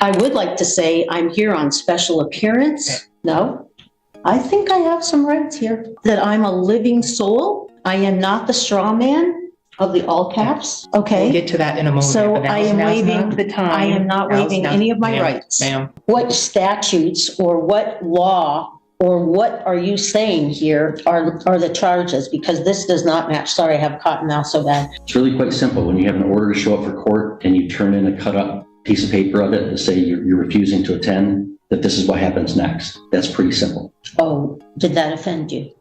I would like to say I'm here on special appearance. No, I think I have some rights here. That I'm a living soul. I am not the straw man of the all caps. Okay. We'll get to that in a moment. So but I am waiving the time. I am not waiving any of my rights. Ma'am. What statutes or what law or what are you saying here are the charges? Because this does not match. Sorry, I have cotton mouth so bad. It's really quite simple. When you have an order to show up for court and you turn in a cut up piece of paper of it to say you're refusing to attend, that this is what happens next. That's pretty simple. Oh, did that offend you?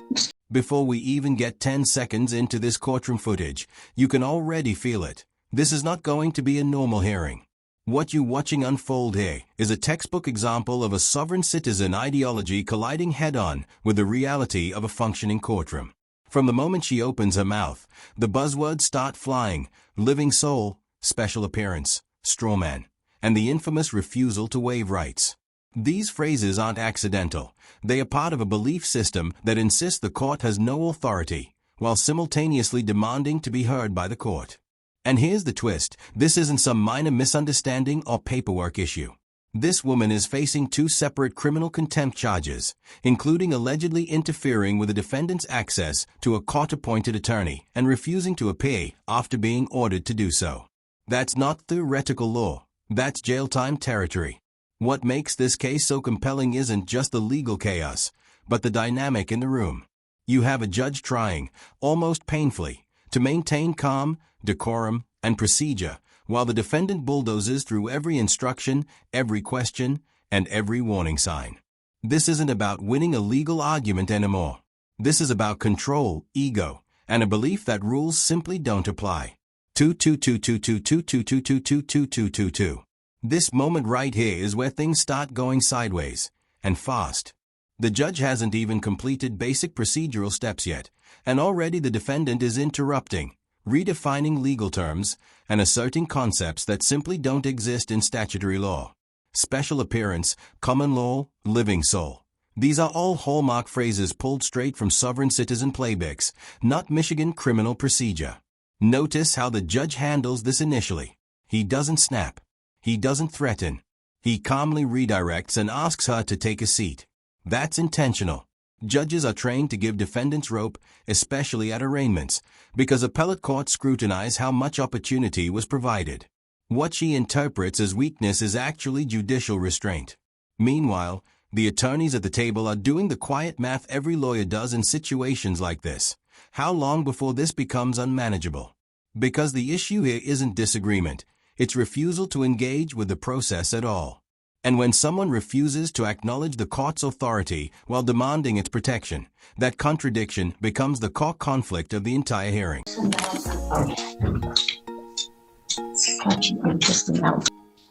Before we even get 10 seconds into this courtroom footage, you can already feel it. This is not going to be a normal hearing. What you're watching unfold here is a textbook example of a sovereign citizen ideology colliding head-on with the reality of a functioning courtroom. From the moment she opens her mouth, the buzzwords start flying: living soul, special appearance, straw man, and the infamous refusal to waive rights. These phrases aren't accidental. They are part of a belief system that insists the court has no authority, while simultaneously demanding to be heard by the court. And here's the twist: this isn't some minor misunderstanding or paperwork issue. This woman is facing 2 separate criminal contempt charges, including allegedly interfering with the defendant's access to a court-appointed attorney and refusing to appear after being ordered to do so. That's not theoretical law. That's jail time territory. What makes this case so compelling isn't just the legal chaos, but the dynamic in the room. You have a judge trying, almost painfully, to maintain calm, decorum, and procedure, while the defendant bulldozes through every instruction, every question, and every warning sign. This isn't about winning a legal argument anymore. This is about control, ego, and a belief that rules simply don't apply. 2222222222222. This moment right here is where things start going sideways, and fast. The judge hasn't even completed basic procedural steps yet, and already the defendant is interrupting, redefining legal terms, and asserting concepts that simply don't exist in statutory law. Special appearance, common law, living soul. These are all hallmark phrases pulled straight from sovereign citizen playbooks, not Michigan criminal procedure. Notice how the judge handles this initially. He doesn't snap. He doesn't threaten. He calmly redirects and asks her to take a seat. That's intentional. Judges are trained to give defendants rope, especially at arraignments, because appellate courts scrutinize how much opportunity was provided. What she interprets as weakness is actually judicial restraint. Meanwhile, the attorneys at the table are doing the quiet math every lawyer does in situations like this. How long before this becomes unmanageable? Because the issue here isn't disagreement. It's refusal to engage with the process at all. And when someone refuses to acknowledge the court's authority while demanding its protection, that contradiction becomes the core conflict of the entire hearing. All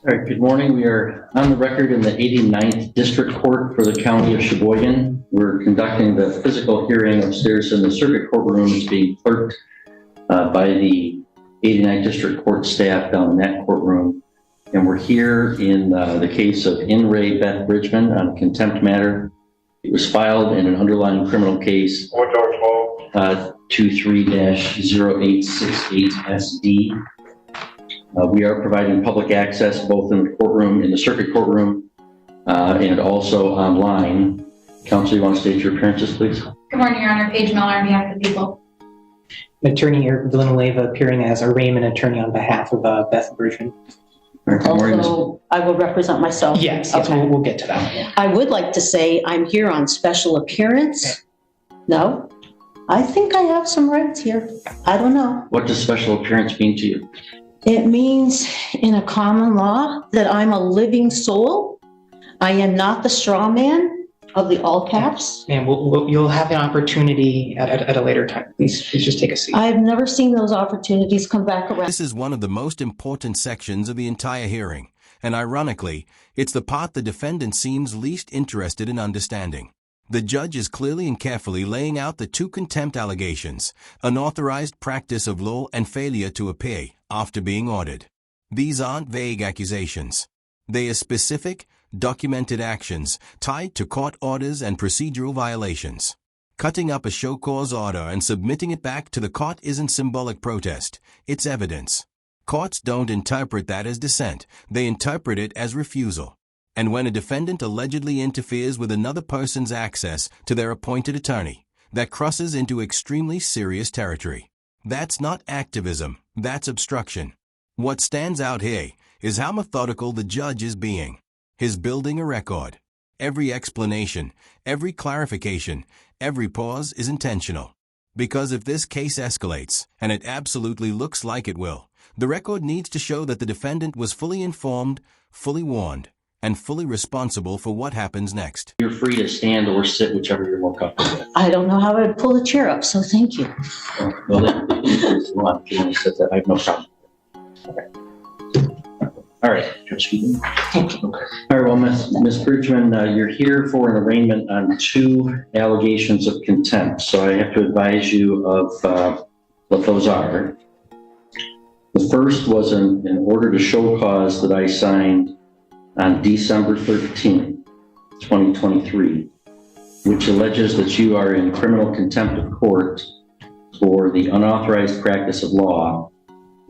right, good morning. We are on the record in the 89th District Court for the County of Sheboygan. We're conducting the physical hearing upstairs in the circuit courtroom. It's being clerked by the 89th District Court staff down in that courtroom. And we're here in the case of In re Beth Bridgman on a contempt matter. It was filed in an underlying criminal case 23-0868SD. We are providing public access both in the courtroom, in the circuit courtroom, and also online. Counsel, you want to state your appearances, please? Good morning, Your Honor. Paige Miller on behalf of the people. Attorney Eric Villanueva appearing as arraignment attorney on behalf of Beth Bridgman. Also, I will represent myself. Yes, Okay. we'll get to that. I would like to say I'm here on special appearance. No, I think I have some rights here. I don't know. What does special appearance mean to you? It means in a common law that I'm a living soul. I am not the straw man of the all caps. And you'll have an opportunity at a later time. Please just take a seat. I've never seen those opportunities come back around. This is one of the most important sections of the entire hearing, and ironically, it's the part the defendant seems least interested in understanding. The judge is clearly and carefully laying out the 2 contempt allegations, unauthorized practice of law and failure to appear after being ordered. These aren't vague accusations. They are specific, documented actions tied to court orders and procedural violations. Cutting up a show cause order and submitting it back to the court isn't symbolic protest, it's evidence. Courts don't interpret that as dissent. They interpret it as refusal. And when a defendant allegedly interferes with another person's access to their appointed attorney, that crosses into extremely serious territory. That's not activism. That's obstruction. What stands out here is how methodical the judge is being. He's building a record. Every explanation, every clarification, every pause is intentional. Because if this case escalates, and it absolutely looks like it will, the record needs to show that the defendant was fully informed, fully warned, and fully responsible for what happens next. You're free to stand or sit, whichever you're more comfortable with. I don't know how I would pull the chair up, so thank you. Well, if you want to sit that, I have no problem. All right. Thank you. All right, well, Ms. Bridgman, you're here for an arraignment on 2 allegations of contempt, so I have to advise you of what those are. The first was an order to show cause that I signed on December 13th, 2023, which alleges that you are in criminal contempt of court for the unauthorized practice of law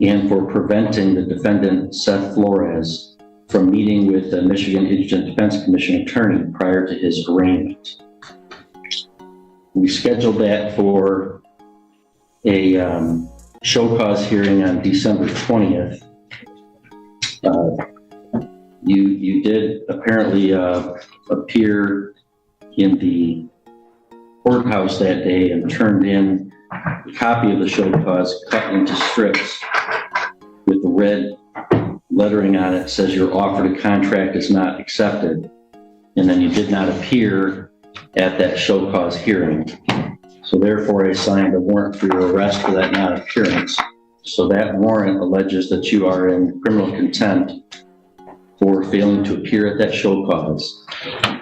and for preventing the defendant, Seth Flores, from meeting with the Michigan Indigent Defense Commission attorney prior to his arraignment. We scheduled that for a show cause hearing on December 20th. You did apparently appear in the courthouse that day and turned in a copy of the show cause cut into strips with the red lettering on it says your offer to contract is not accepted, and then you did not appear at that show cause hearing. So therefore I signed a warrant for your arrest for that non-appearance. So that warrant alleges that you are in criminal contempt for failing to appear at that show cause.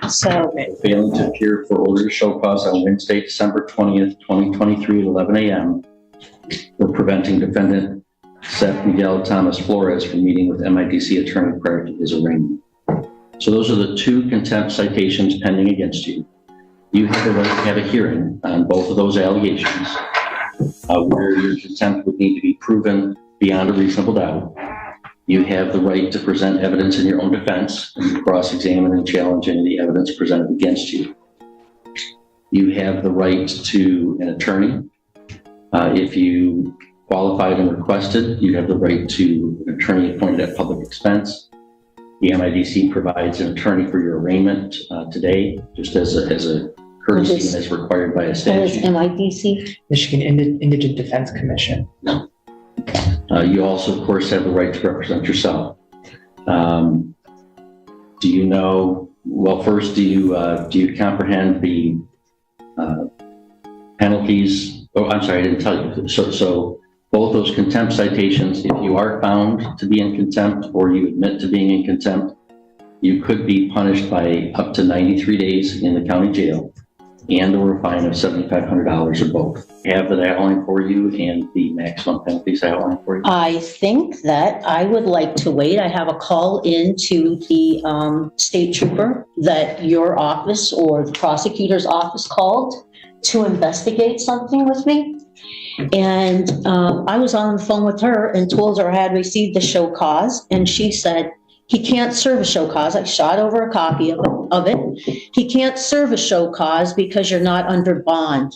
So, Failing to appear for order to show cause on Wednesday, December 20th, 2023 at 11 a.m. for preventing defendant Seth Miguel Thomas Flores from meeting with MIDC attorney prior to his arraignment. So those are the 2 contempt citations pending against you. You have the right to have a hearing on both of those allegations where your contempt would need to be proven beyond a reasonable doubt. You have the right to present evidence in your own defense and cross-examine and challenge any of the evidence presented against you. You have the right to an attorney. If you qualified and requested, you have the right to an attorney appointed at public expense. The MIDC provides an attorney for your arraignment today, just as a courtesy and as required by a what is statute. MIDC? Michigan Indigent Defense Commission. You also, of course, have the right to represent yourself. Do you know, well, first, do you comprehend the penalties? Oh, I'm sorry, I didn't tell you. So both those contempt citations, if you are found to be in contempt or you admit to being in contempt, you could be punished by up to 93 days in the county jail and or a fine of $7,500 or both. I have that outline for you and the maximum penalties outline for you. I think that I would like to wait. I have a call in to the state trooper that your office or the prosecutor's office called to investigate something with me. And I was on the phone with her and told her I had received the show cause, and she said, he can't serve a show cause. I shot over a copy of it. He can't serve a show cause because you're not under bond.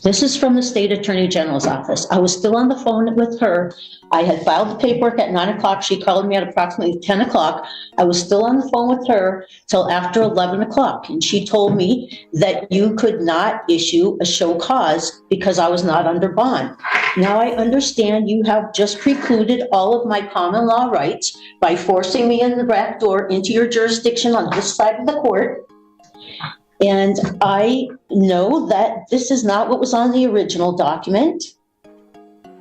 This is from the state attorney general's office. I was still on the phone with her. I had filed the paperwork at 9 o'clock. She called me at approximately 10 o'clock. I was still on the phone with her till after 11 o'clock. And she told me that you could not issue a show cause because I was not under bond. Now I understand you have just precluded all of my common law rights by forcing me in the back door into your jurisdiction on this side of the court. And I know that this is not what was on the original document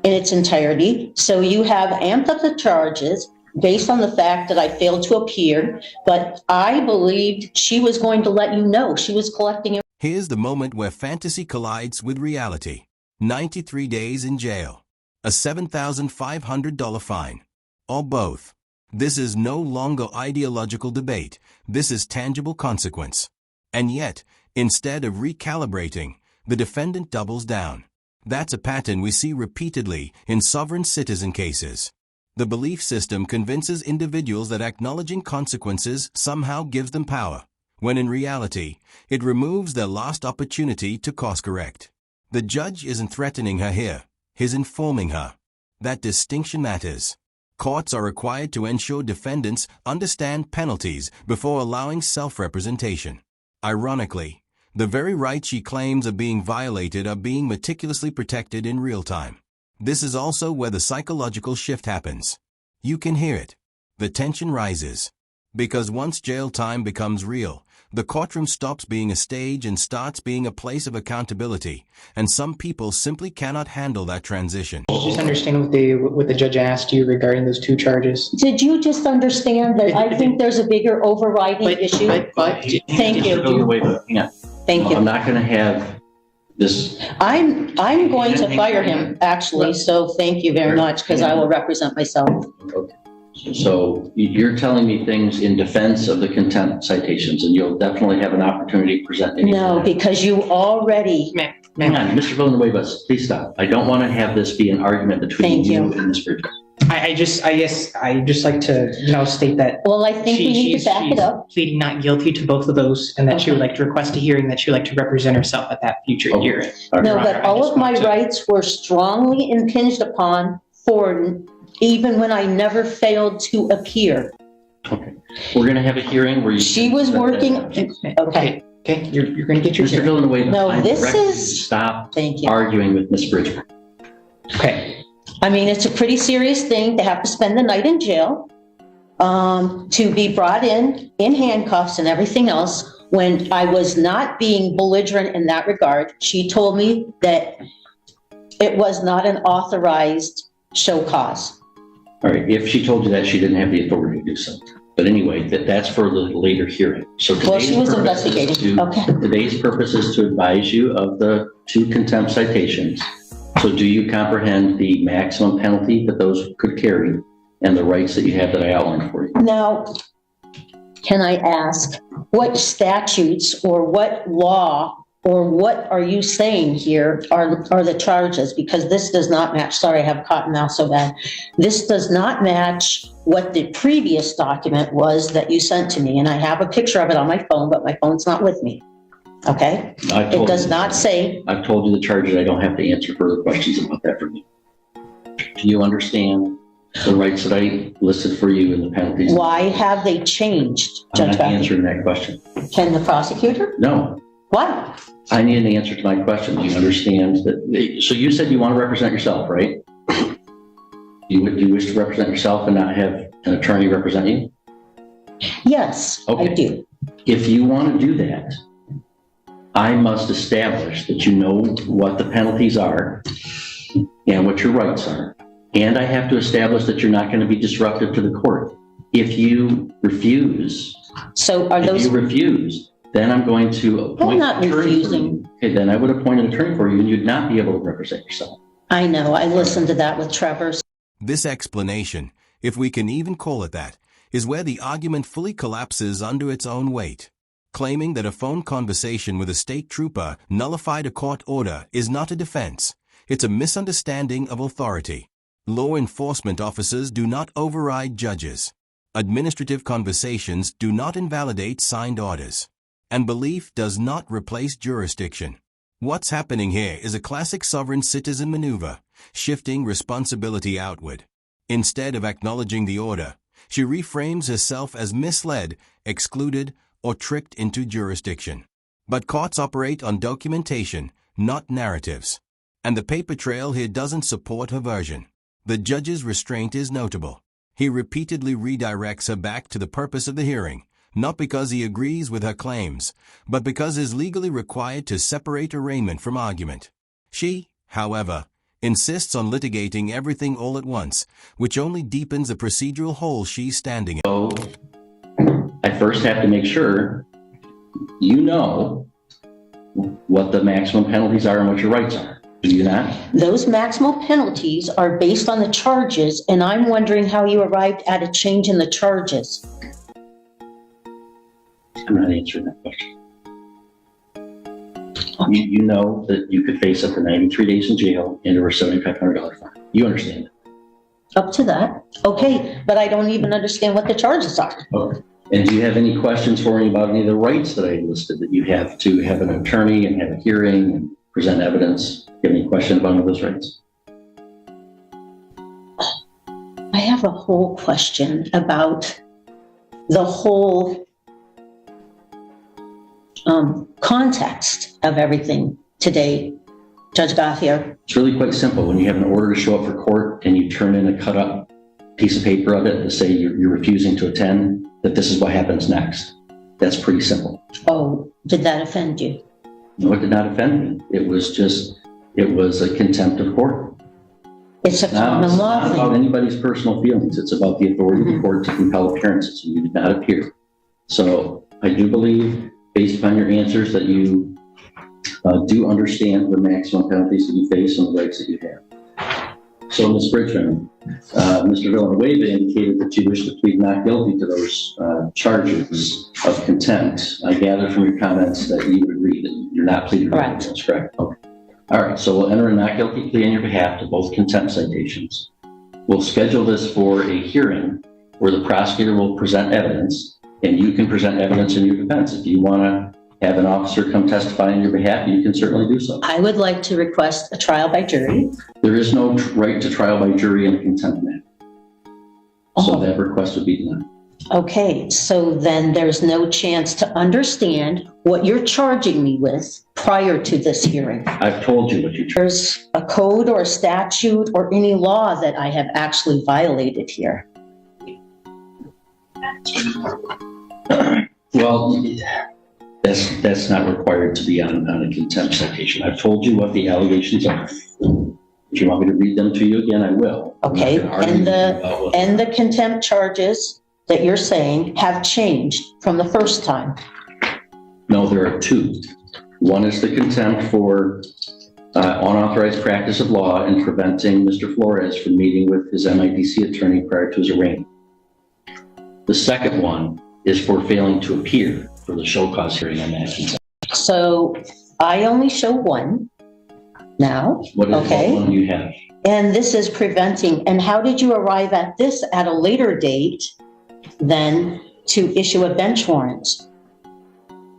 in its entirety. So you have amped up the charges based on the fact that I failed to appear, but I believed she was going to let you know. She was collecting. Here's the moment where fantasy collides with reality. 93 days in jail, a $7,500 fine, or both. This is no longer ideological debate. This is tangible consequence. And yet, instead of recalibrating, the defendant doubles down. That's a pattern we see repeatedly in sovereign citizen cases. The belief system convinces individuals that acknowledging consequences somehow gives them power, when in reality, it removes their lost opportunity to course correct. The judge isn't threatening her here, he's informing her. That distinction matters. Courts are required to ensure defendants understand penalties before allowing self-representation. Ironically, the very rights she claims are being violated are being meticulously protected in real time. This is also where the psychological shift happens. You can hear it. The tension rises. Because once jail time becomes real, the courtroom stops being a stage and starts being a place of accountability, and some people simply cannot handle that transition. Did you just understand what the judge asked you regarding those 2 charges? Did you just understand that I think there's a bigger overriding issue? Thank you. Hang on. Thank I'm you. not going to have this. I'm going to fire him, actually, so thank you very much, because I will represent myself. Okay. So you're telling me things in defense of the contempt citations, and you'll definitely have an opportunity to present any. No, because you already, Hang on, Mr. Villanueva, please stop. I don't want to have this be an argument between Thank you you. and Ms. Bridges. I just like to, state that well, I think we need to back it up. she's pleading not guilty to both of those, and that she would like to request a hearing, that she would like to represent herself at that future Okay. hearing. All right. No, Your but Honor, I all just of my want to- rights were strongly impinged upon for even when I never failed to appear. Okay. We're going to have a hearing where you. She was working, okay, Okay, you're going to get your Mr. hearing. Villanueva, No, I this direct you to is- stop thank you. arguing with Ms. Bridges. Okay. I mean, it's a pretty serious thing to have to spend the night in jail, to be brought in handcuffs and everything else. When I was not being belligerent in that regard, she told me that it was not an authorized show cause. All right. If she told you that, she didn't have the authority to do so. But anyway, that's for the later hearing. So Well, she was purpose is investigating. Okay. Today's purpose is to advise you of the 2 contempt citations. So do you comprehend the maximum penalty that those could carry and the rights that you have that I outlined for you? Now, can I ask, what statutes or what law or what are you saying here are the charges? Because this does not match, sorry, I have cotton mouth so bad. This does not match what the previous document was that you sent to me. And I have a picture of it on my phone, but my phone's not with me. Okay? It does not say, I've told you the charges. I don't have to answer further questions about that from you. Do you understand the rights that I listed for you and the penalties? why have they changed, I'm Judge not Beck? answering that question. Can the prosecutor? No. What? I need an answer to my question. Do you understand that? So you said you want to represent yourself, right? Do you wish to represent yourself and not have an attorney represent you? Yes, I Okay. do. If you want to do that, I must establish that you know what the penalties are and what your rights are. And I have to establish that you're not going to be disruptive to the court. If you refuse, So are those, then I'm going to appoint not an attorney for refusing. you. Okay, then I would appoint an attorney for you and you'd not be able to represent yourself. I know, I listened to that with Trevor. This explanation, if we can even call it that, is where the argument fully collapses under its own weight. Claiming that a phone conversation with a state trooper nullified a court order is not a defense. It's a misunderstanding of authority. Law enforcement officers do not override judges. Administrative conversations do not invalidate signed orders. And belief does not replace jurisdiction. What's happening here is a classic sovereign citizen maneuver, shifting responsibility outward. Instead of acknowledging the order, she reframes herself as misled, excluded, or tricked into jurisdiction. But courts operate on documentation, not narratives. And the paper trail here doesn't support her version. The judge's restraint is notable. He repeatedly redirects her back to the purpose of the hearing, not because he agrees with her claims, but because he is legally required to separate arraignment from argument. She, however, insists on litigating everything all at once, which only deepens the procedural hole she's standing in. So I first have to make sure you know what the maximum penalties are and what your rights are. Do you not? Those maximal penalties are based on the charges, and I'm wondering how you arrived at a change in the charges. I'm not answering that question. You know that you could face up to 93 days in jail and over $7,500 fine. You understand that? Up to that. Okay, but I don't even understand what the charges are. Okay. And do you have any questions for me about any of the rights that I listed that you have to have an attorney and have a hearing and present evidence? Do you have any question about any of those rights? I have a whole question about the whole context of everything today, Judge Gauthier. It's really quite simple. When you have an order to show up for court and you turn in a cut up piece of paper of it to say you're refusing to attend, that this is what happens next. That's pretty simple. Oh, did that offend you? No, it did not offend me. It was a contempt of court. It's a It's common law not about thing. anybody's personal feelings. It's about the authority of the court to compel appearances, and you did not appear. So I do believe, based upon your answers, that you do understand the maximum penalties that you face and the rights that you have. So, Ms. Bridgman, Mr. Villanueva indicated that you wish to plead not guilty to those charges of contempt. I gather from your comments that you would agree that you're not pleading guilty. Correct. That's correct. Okay. All right, so we'll enter a not guilty plea on your behalf to both contempt citations. We'll schedule this for a hearing where the prosecutor will present evidence, and you can present evidence in your defense. If you want to have an officer come testify on your behalf, you can certainly do so. I would like to request a trial by jury. There is no right to trial by jury in a contempt matter. So Oh. that request would be denied. Okay, so then there's no chance to understand what you're charging me with prior to this hearing. I've told you what you charge. There's a code or a statute or any law that I have actually violated here. Well, that's not required to be on a contempt citation. I've told you what the allegations are. If you want me to read them to you again, I will. Okay, I'm not gonna argue with you about what- and the contempt charges that you're saying have changed from the first time. No, there are two. One is the contempt for unauthorized practice of law and preventing Mr. Flores from meeting with his MIDC attorney prior to his arraignment. The second one is for failing to appear for the show cause hearing on that contempt. So I only show one now, What is Okay. the one you have? and this is preventing. And how did you arrive at this at a later date than to issue a bench warrant?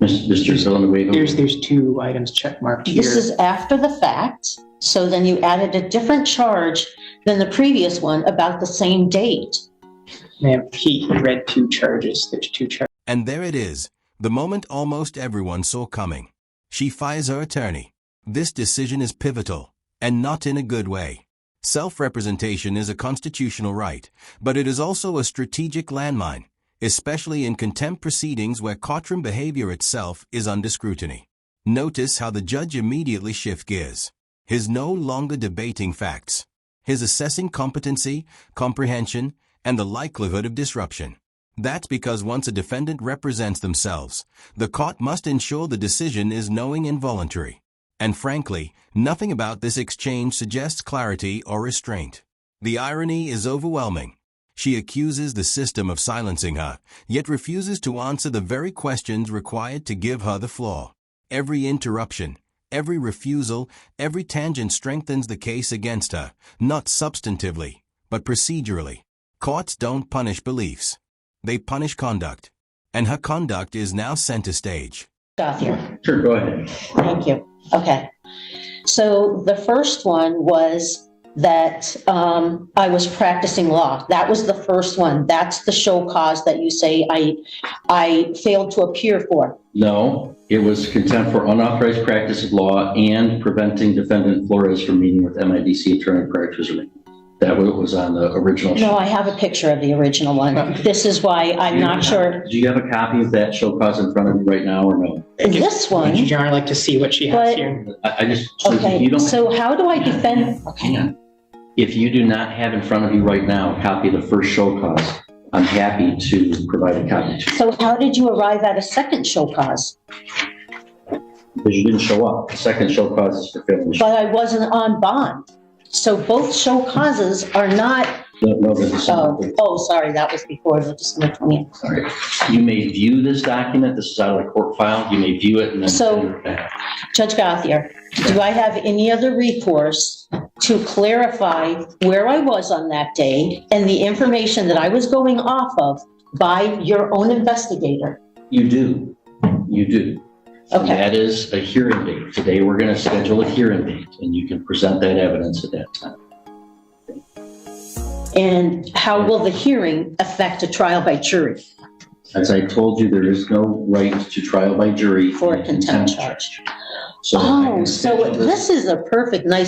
Mr. Villanueva? There's two items checkmarked here. This is after the fact, so then you added a different charge than the previous one about the same date. Ma'am, he read two charges. There's two charges. And there it is, the moment almost everyone saw coming. She fires her attorney. This decision is pivotal, and not in a good way. Self-representation is a constitutional right, but it is also a strategic landmine, especially in contempt proceedings where courtroom behavior itself is under scrutiny. Notice how the judge immediately shifts gears. He's no longer debating facts. He's assessing competency, comprehension, and the likelihood of disruption. That's because once a defendant represents themselves, the court must ensure the decision is knowing and voluntary. And frankly, nothing about this exchange suggests clarity or restraint. The irony is overwhelming. She accuses the system of silencing her, yet refuses to answer the very questions required to give her the floor. Every interruption, every refusal, every tangent strengthens the case against her, not substantively, but procedurally. Courts don't punish beliefs. They punish conduct. And her conduct is now center stage. Gauthier. Sure, go ahead. Thank you. Okay. So the first one was that I was practicing law. That was the first one. That's the show cause that you say I failed to appear for. No, it was contempt for unauthorized practice of law and preventing defendant Flores from meeting with MIDC attorney prior to his arraignment. That was on the original. No, I have a picture of the original one. This is why I'm not sure. Do you have a copy of that show cause in front of you right now or no? This one. Would you generally like to see what she has But- here? I just, so if Okay, you don't, so how do I defend? hang on. If you do not have in front of you right now a copy of the first show cause, I'm happy to provide a copy to you. So how did you arrive at a second show cause? Because you didn't show up. The second show cause is for failing to show. But I wasn't on bond. So both show causes are not, No, the December. sorry, that was before the December 20th. Sorry. You may view this document. This is out of the court file. You may view it and then So- send it back. Judge Gauthier, do I have any other recourse to clarify where I was on that day and the information that I was going off of by your own investigator? You do. You do. Okay. That is a hearing date. Today, we're going to schedule a hearing date, and you can present that evidence at that time. And how will the hearing affect a trial by jury As I told you, there is no right to trial by jury for in a contempt charge? So I Oh, can so schedule this is a perfect, nice